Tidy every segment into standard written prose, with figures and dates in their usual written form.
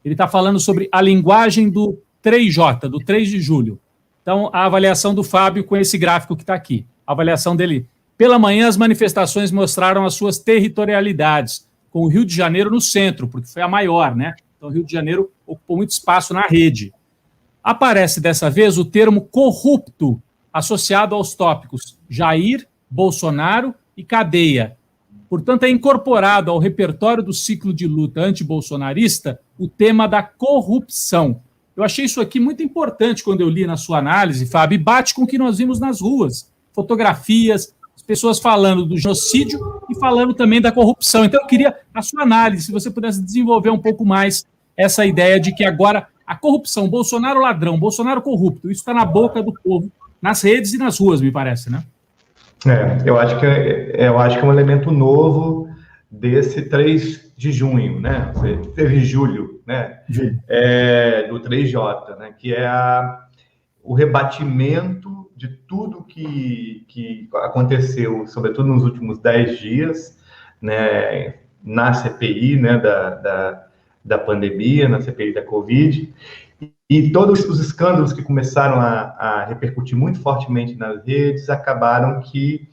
Ele está falando sobre a linguagem do 3J, do 3 de julho. Então, a avaliação do Fábio com esse gráfico que está aqui. A avaliação dele. Pela manhã, as manifestações mostraram as suas territorialidades, com o Rio de Janeiro no centro, porque foi a maior, né? Então, o Rio de Janeiro ocupou muito espaço na rede. Aparece, dessa vez, o termo corrupto, associado aos tópicos Jair, Bolsonaro e cadeia. Portanto, é incorporado ao repertório do ciclo de luta antibolsonarista o tema da corrupção. Eu achei isso aqui muito importante quando eu li na sua análise, Fábio, e bate com o que nós vimos nas ruas. Fotografias, as pessoas falando do genocídio e falando também da corrupção. Então, eu queria a sua análise, se você pudesse desenvolver um pouco mais essa ideia de que agora a corrupção, Bolsonaro ladrão, Bolsonaro corrupto, isso está na boca do povo, nas redes e nas ruas, me parece, né? Eu acho que é um elemento novo desse 3 de junho, né? Teve julho, né? Do 3J, né? Que é o rebatimento de tudo que aconteceu, sobretudo nos últimos 10 dias, né? Na CPI, né? Da pandemia, na CPI da Covid, e todos os escândalos que começaram a repercutir muito fortemente nas redes acabaram que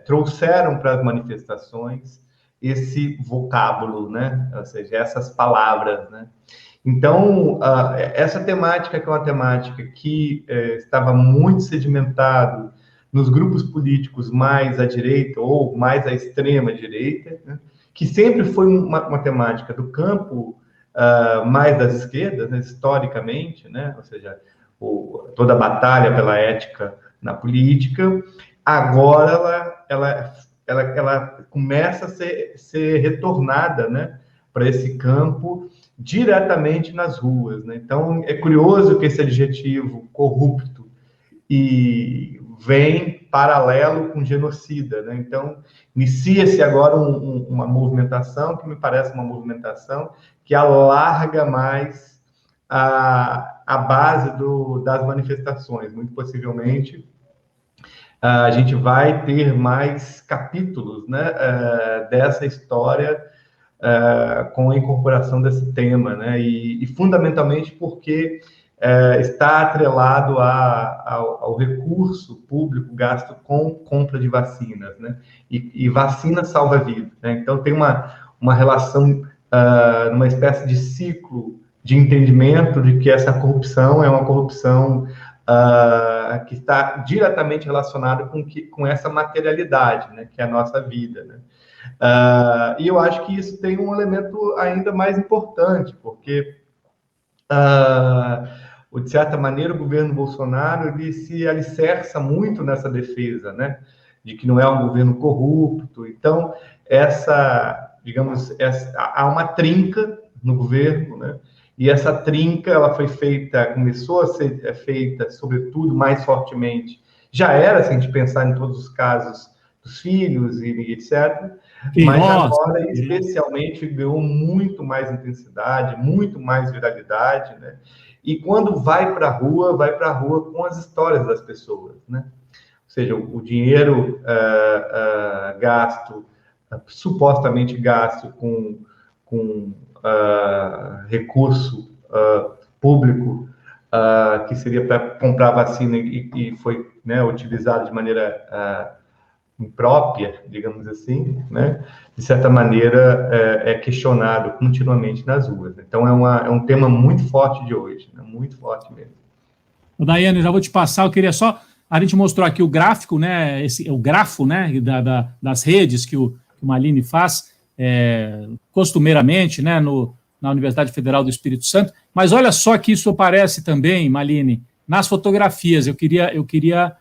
trouxeram para as manifestações esse vocábulo, né? Ou seja, essas palavras, né? Então, essa temática, que é uma temática que estava muito sedimentado nos grupos políticos mais à direita ou mais à extrema direita, né? Que sempre foi uma temática do campo mais das esquerdas, né, historicamente, né? Ou seja, toda a batalha pela ética na política, agora ela começa a ser retornada, né, para esse campo diretamente nas ruas, né? Então, é curioso que esse adjetivo corrupto vem paralelo com genocida, né? Então, inicia-se agora uma movimentação que me parece uma movimentação que alarga mais a base das manifestações. Muito possivelmente, a gente vai ter mais capítulos, né, dessa história com a incorporação desse tema, né? E fundamentalmente porque está atrelado ao recurso público gasto com compra de vacinas, né? E vacina salva vida, né? Então, tem uma relação, numa espécie de ciclo de entendimento de que essa corrupção é uma corrupção que está diretamente relacionada com essa materialidade, né? Que é a nossa vida, né? E eu acho que isso tem um elemento ainda mais importante, porque de certa maneira, o governo Bolsonaro ele se alicerça muito nessa defesa, né, de que não é um governo corrupto. Então, há uma trinca no governo, né, e essa trinca ela começou a ser feita, sobretudo, mais fortemente. Já era, se a gente pensar em todos os casos dos filhos e etc., mas agora, especialmente, ganhou muito mais intensidade, muito mais viralidade, né? E quando vai para a rua com as histórias das pessoas, né? Ou seja, o dinheiro supostamente gasto com recurso público que seria para comprar vacina e foi, né, utilizado de maneira imprópria, digamos assim, né? De certa maneira, é questionado continuamente nas ruas. Então, é um tema muito forte de hoje, né? Muito forte mesmo. Daiane, já vou te passar, eu queria só... A gente mostrou aqui o gráfico, né? O grafo, né? Das redes que o Malini faz, costumeiramente, né? Na Universidade Federal do Espírito Santo. Mas olha só que isso aparece também, Malini, nas fotografias. Eu queria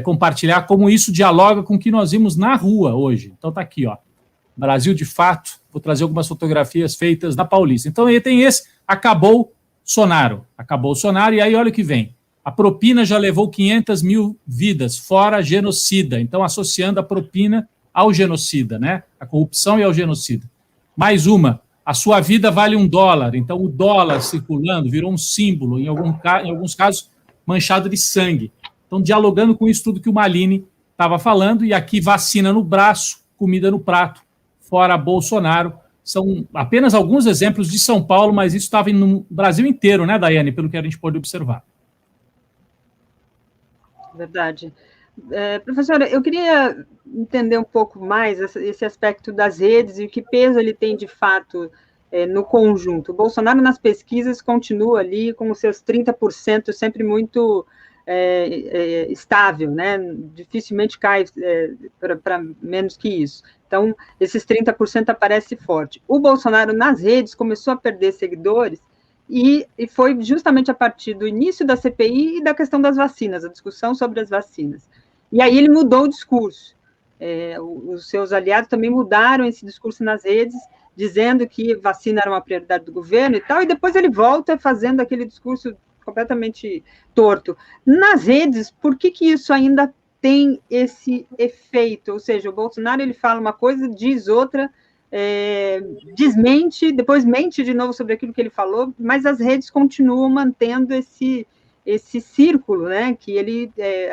compartilhar como isso dialoga com o que nós vimos na rua hoje. Então tá aqui, ó, Brasil de Fato, vou trazer algumas fotografias feitas na Paulista. Então aí tem acabou Sonaro, e aí olha o que vem, a propina já levou 500 mil vidas, fora genocida, então associando a propina ao genocida, né, a corrupção e ao genocida. Mais uma, a sua vida vale $1, então o dólar circulando virou um símbolo, em alguns casos manchado de sangue. Então, dialogando com isso tudo que o Malini estava falando, e aqui vacina no braço, comida no prato, fora Bolsonaro, são apenas alguns exemplos de São Paulo, mas isso estava no Brasil inteiro, né, Daiane, pelo que a gente pôde observar. Verdade. Professora, eu queria entender um pouco mais esse aspecto das redes e que peso ele tem, de fato, no conjunto. O Bolsonaro, nas pesquisas, continua ali com os seus 30%, sempre muito estável, né? Dificilmente cai para menos que isso. Então, esses 30% aparece forte. O Bolsonaro, nas redes, começou a perder seguidores, e foi justamente a partir do início da CPI e da questão das vacinas, a discussão sobre as vacinas. E aí ele mudou o discurso. Os seus aliados também mudaram esse discurso nas redes, dizendo que vacina era uma prioridade do governo e tal, e depois ele volta fazendo aquele discurso completamente torto. Nas redes, por que isso ainda tem esse efeito? Ou seja, o Bolsonaro ele fala uma coisa, diz outra, desmente, depois mente de novo sobre aquilo que ele falou, mas as redes continuam mantendo esse círculo, né, que ele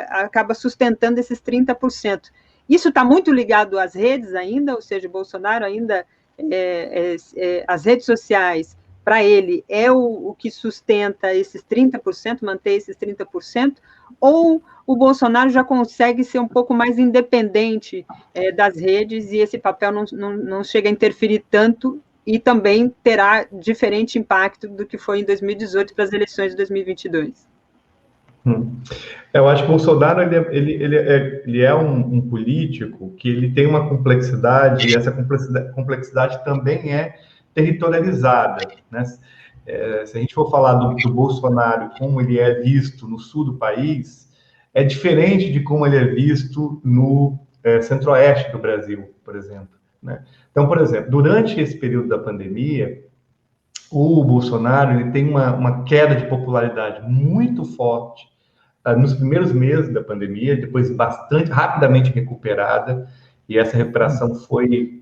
acaba sustentando esses 30%. Isso está muito ligado às redes ainda, ou seja, o Bolsonaro ainda, as redes sociais, para ele, é o que sustenta esses 30%, manter esses 30%, ou o Bolsonaro já consegue ser um pouco mais independente das redes e esse papel não chega a interferir tanto e também terá diferente impacto do que foi em 2018 para as eleições de 2022? Eu acho que o Bolsonaro ele é um político que ele tem uma complexidade, e essa complexidade também é territorializada, né? Se a gente for falar do Bolsonaro, como ele é visto no sul do país, é diferente de como ele é visto no centro-oeste do Brasil, por exemplo, né? Então, por exemplo, durante esse período da pandemia, o Bolsonaro ele tem uma queda de popularidade muito forte nos primeiros meses da pandemia, depois bastante rapidamente recuperada, e essa recuperação foi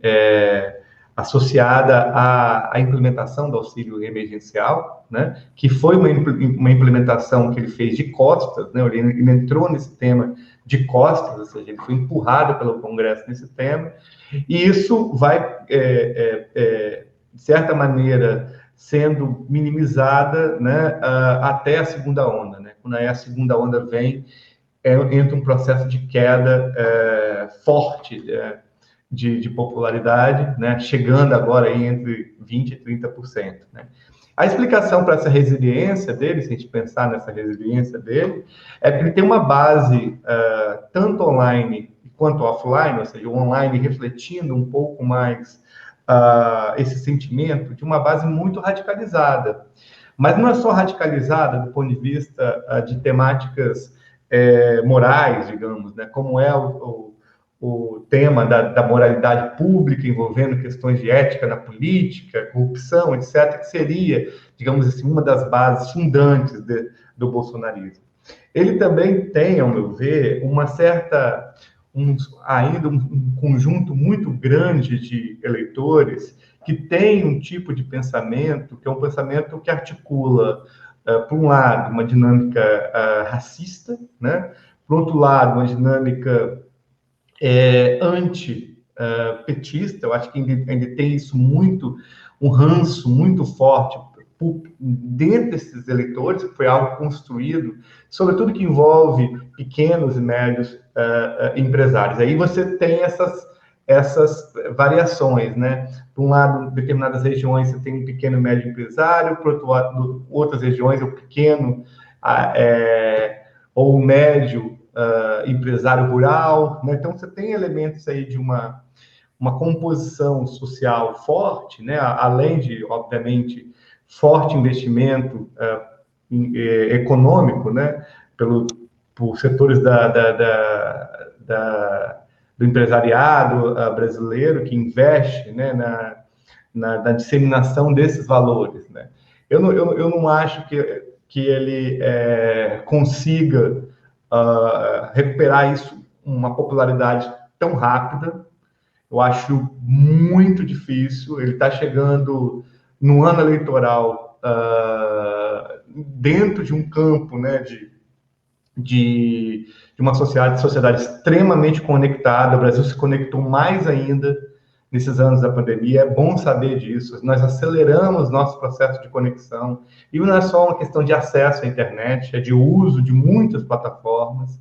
associada à implementação do auxílio emergencial, né, que foi uma implementação que ele fez de costas, né, ele entrou nesse tema de costas, ou seja, ele foi empurrado pelo Congresso nesse tema, e isso vai, de certa maneira, sendo minimizada, né, até a segunda onda, né? Quando a segunda onda vem, entra um processo de queda forte de popularidade, né? Chegando agora aí entre 20% e 30%. Né? A explicação para essa resiliência dele, se a gente pensar nessa resiliência dele, é que ele tem uma base tanto online quanto offline, ou seja, o online refletindo um pouco mais esse sentimento de uma base muito radicalizada. Mas não é só radicalizada do ponto de vista de temáticas morais, digamos, né? Como é o tema da moralidade pública envolvendo questões de ética na política, corrupção, etc., que seria, digamos assim, uma das bases fundantes do bolsonarismo. Ele também tem, ao meu ver, ainda um conjunto muito grande de eleitores que tem um tipo de pensamento, que é um pensamento que articula, por um lado, uma dinâmica racista, né? Por outro lado, uma dinâmica anti-petista. Eu acho que ainda tem isso um ranço muito forte dentro desses eleitores, que foi algo construído, sobretudo que envolve pequenos e médios empresários. Aí você tem essas variações, né? Por um lado, em determinadas regiões você tem um pequeno e médio empresário, por outro lado, outras regiões, o pequeno ou o médio empresário rural, né? Então você tem elementos aí de uma composição social forte, né? Além de, obviamente, forte investimento econômico, né? Por setores do empresariado brasileiro que investe, né? na disseminação desses valores, né? Eu não acho que ele consiga recuperar isso, uma popularidade tão rápida. Eu acho muito difícil. Ele está chegando no ano eleitoral dentro de um campo, né, de uma sociedade extremamente conectada. O Brasil se conectou mais ainda nesses anos da pandemia, é bom saber disso. Nós aceleramos nosso processo de conexão, e não é só uma questão de acesso à internet, é de uso de muitas plataformas.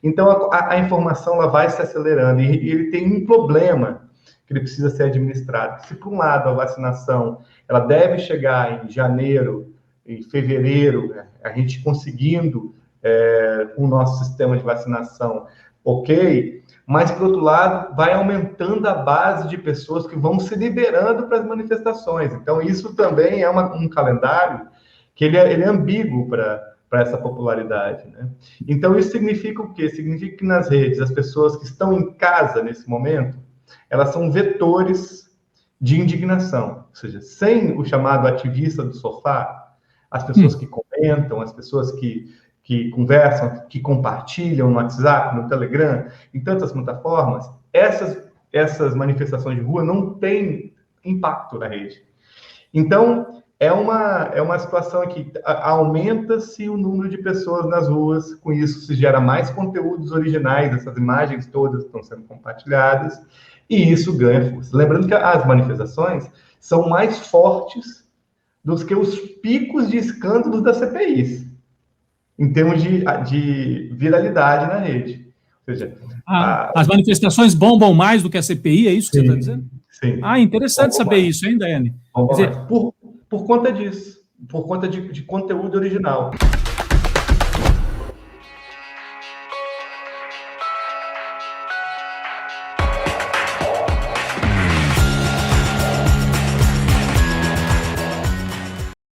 Então, a informação ela vai se acelerando, e ele tem um problema que ele precisa ser administrado. Se, por um lado, a vacinação ela deve chegar em janeiro, em fevereiro, né, a gente conseguindo o nosso sistema de vacinação, ok, mas, por outro lado, vai aumentando a base de pessoas que vão se liberando para as manifestações. Então, isso também é um calendário que ele é ambíguo para essa popularidade, né? Então, isso significa o quê? Significa que nas redes, as pessoas que estão em casa nesse momento, elas são vetores de indignação. Ou seja, sem o chamado ativista do sofá, as pessoas que comentam, as pessoas que conversam, que compartilham no WhatsApp, no Telegram, em tantas plataformas, essas manifestações de rua não têm impacto na rede. Então, é uma situação que aumenta-se o número de pessoas nas ruas, com isso se gera mais conteúdos originais, essas imagens todas estão sendo compartilhadas, e isso ganha força. Lembrando que as manifestações são mais fortes do que os picos de escândalos das CPIs, em termos de viralidade na rede. Ou seja, as manifestações bombam mais do que a CPI, é isso que você está dizendo? Sim. Interessante saber isso, hein, Daiane? Por conta disso, por conta de conteúdo original.